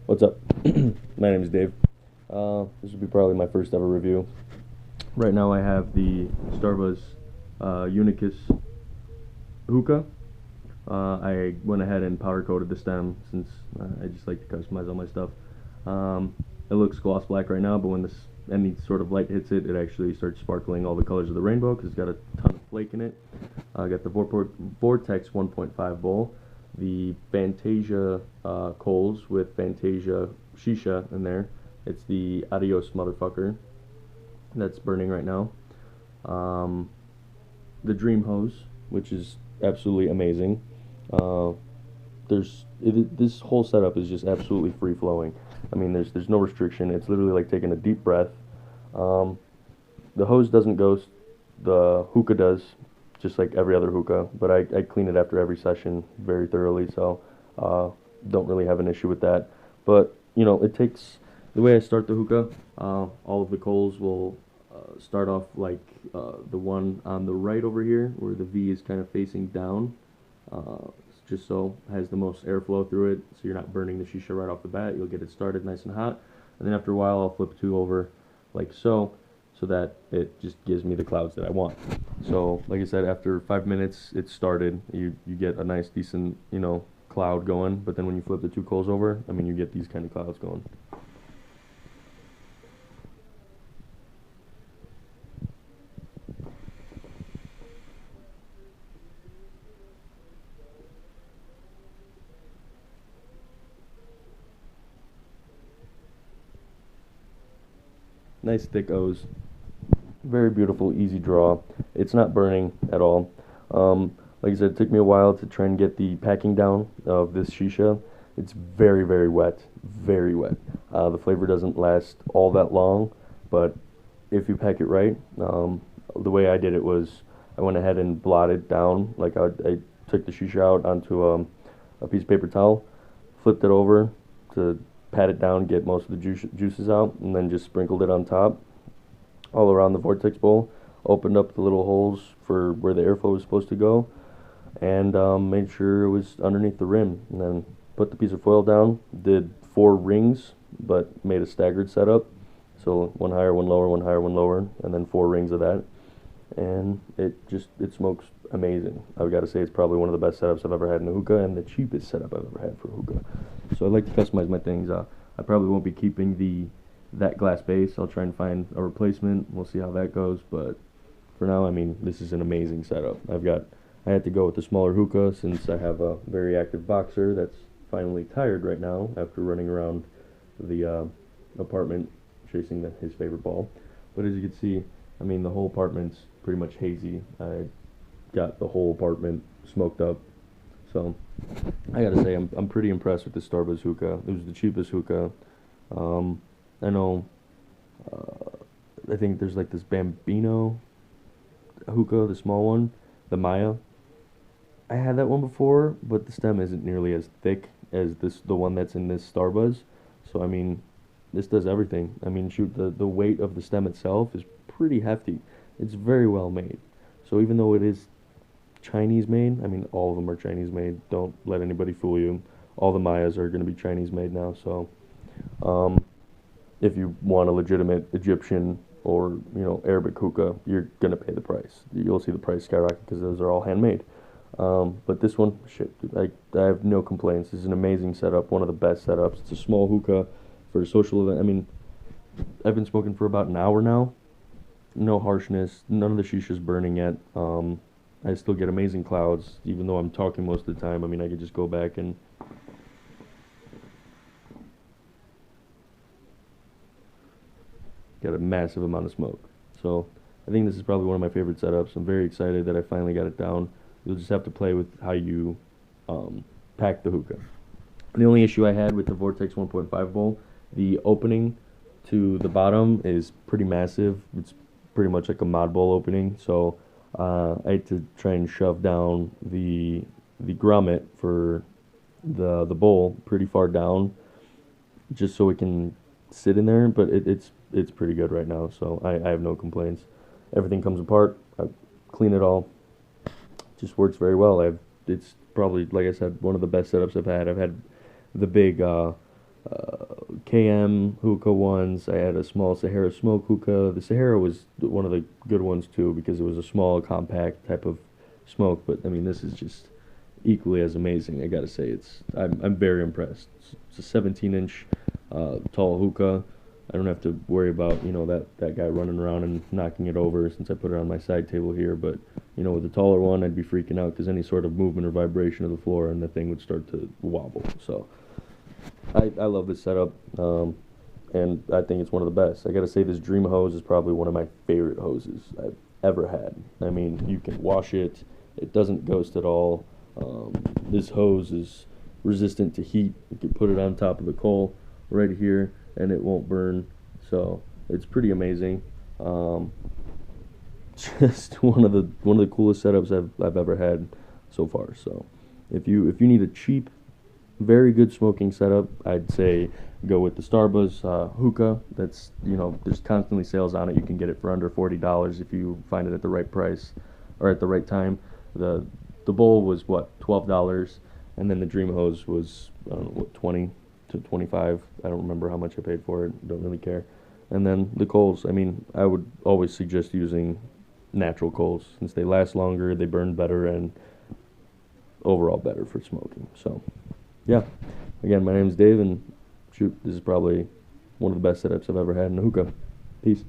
What's up? My name is Dave. This will be probably my first ever review. Right now I have the Starbuzz Unicus Hookah. I went ahead and powder coated the stem since I just like to customize all my stuff. It looks gloss black right now, but when any sort of light hits it, it actually starts sparkling all the colors of the rainbow because it's got a ton of flake in it. I got the Vortex 1.5 bowl, the Fantasia coals with Fantasia shisha in there. It's the Adios motherfucker that's burning right now. The Dream hose, which is absolutely amazing. This whole setup is just absolutely free flowing. I mean, there's no restriction. It's literally like taking a deep breath. The hose doesn't ghost. The hookah does, just like every other hookah. But I clean it after every session very thoroughly, so don't really have an issue with that. But you know, it takes the way I start the hookah. All of the coals will start off like the one on the right over here, where the V is kind of facing down. Just so it has the most airflow through it, so you're not burning the shisha right off the bat. You'll get it started nice and hot, and then after a while I'll flip two over like so that it just gives me the clouds that I want. So like I said, after 5 minutes it's started, you get a nice decent, you know, cloud going, but then when you flip the two coals over, I mean, you get these kind of clouds going. Nice thick O's. Very beautiful, easy draw. It's not burning at all. Like I said, it took me a while to try and get the packing down of this shisha. It's very, very wet. Very wet. The flavor doesn't last all that long, but if you pack it right, the way I did it was I went ahead and blotted down. Like I took the shisha out onto a piece of paper towel, flipped it over to pat it down, get most of the juices out, and then just sprinkled it on top all around the vortex bowl. Opened up the little holes for where the airflow was supposed to go, and made sure it was underneath the rim, and then put the piece of foil down. Did 4 rings, but made a staggered setup, so one higher, one lower, one higher, one lower, and then 4 rings of that, and it smokes amazing. I've got to say, it's probably one of the best setups I've ever had in a hookah, and the cheapest setup I've ever had for a hookah. So I like to customize my things. I probably won't be keeping that glass base. I'll try and find a replacement. We'll see how that goes, but for now, I mean, this is an amazing setup. I had to go with the smaller hookah since I have a very active boxer that's finally tired right now after running around the apartment chasing his favorite ball. But as you can see, I mean, the whole apartment's pretty much hazy. I got the whole apartment smoked up. So I gotta say, I'm pretty impressed with the Starbuzz hookah. It was the cheapest hookah. I know. I think there's like this Bambino hookah, the small one, the Maya. I had that one before, but the stem isn't nearly as thick as the one that's in this Starbuzz. So I mean, this does everything. I mean, shoot, the weight of the stem itself is pretty hefty. It's very well made. So even though it is Chinese made, I mean, all of them are Chinese made. Don't let anybody fool you. All the Mayas are going to be Chinese made now. So if you want a legitimate Egyptian or, you know, Arabic hookah, you're going to pay the price. You'll see the price skyrocket because those are all handmade. But this one, shit, dude, I have no complaints. This is an amazing setup, one of the best setups. It's a small hookah for a social event. I mean, I've been smoking for about an hour now. No harshness, none of the shisha's burning yet. I still get amazing clouds, even though I'm talking most of the time. I mean, I could just go back and get a massive amount of smoke. So I think this is probably one of my favorite setups. I'm very excited that I finally got it down. You'll just have to play with how you pack the hookah. The only issue I had with the Vortex 1.5 bowl, the opening to the bottom is pretty massive. It's pretty much like a mod bowl opening, so I had to try and shove down the grommet for the bowl pretty far down, just so it can sit in there. But it's pretty good right now, so I have no complaints. Everything comes apart. I clean it all. Just works very well. It's probably, like I said, one of the best setups I've had. I've had the big KM hookah ones. I had a small Sahara smoke hookah. The Sahara was one of the good ones too because it was a small, compact type of smoke. But I mean, this is just equally as amazing. I gotta say, I'm very impressed. It's a 17-inch tall hookah. I don't have to worry about that guy running around and knocking it over since I put it on my side table here. But with the taller one, I'd be freaking out because any sort of movement or vibration of the floor and the thing would start to wobble. So I love this setup, and I think it's one of the best. I gotta say, this Dream hose is probably one of my favorite hoses I've ever had. I mean, you can wash it; it doesn't ghost at all. This hose is resistant to heat. You can put it on top of the coal right here, and it won't burn. So it's pretty amazing. Just one of the coolest setups I've ever had so far. So if you need a cheap, very good smoking setup, I'd say go with the Starbuzz Hookah. That's there's constantly sales on it. You can get it for under $40 if you find it at the right price or at the right time. The bowl was what, $12, and then the Dream hose was, I don't know, what, 20 to 25. I don't remember how much I paid for it. Don't really care. And then the coals. I mean, I would always suggest using natural coals since they last longer, they burn better, and overall better for smoking. So yeah, again, my name's Dave, and shoot, this is probably one of the best setups I've ever had in a hookah. Peace.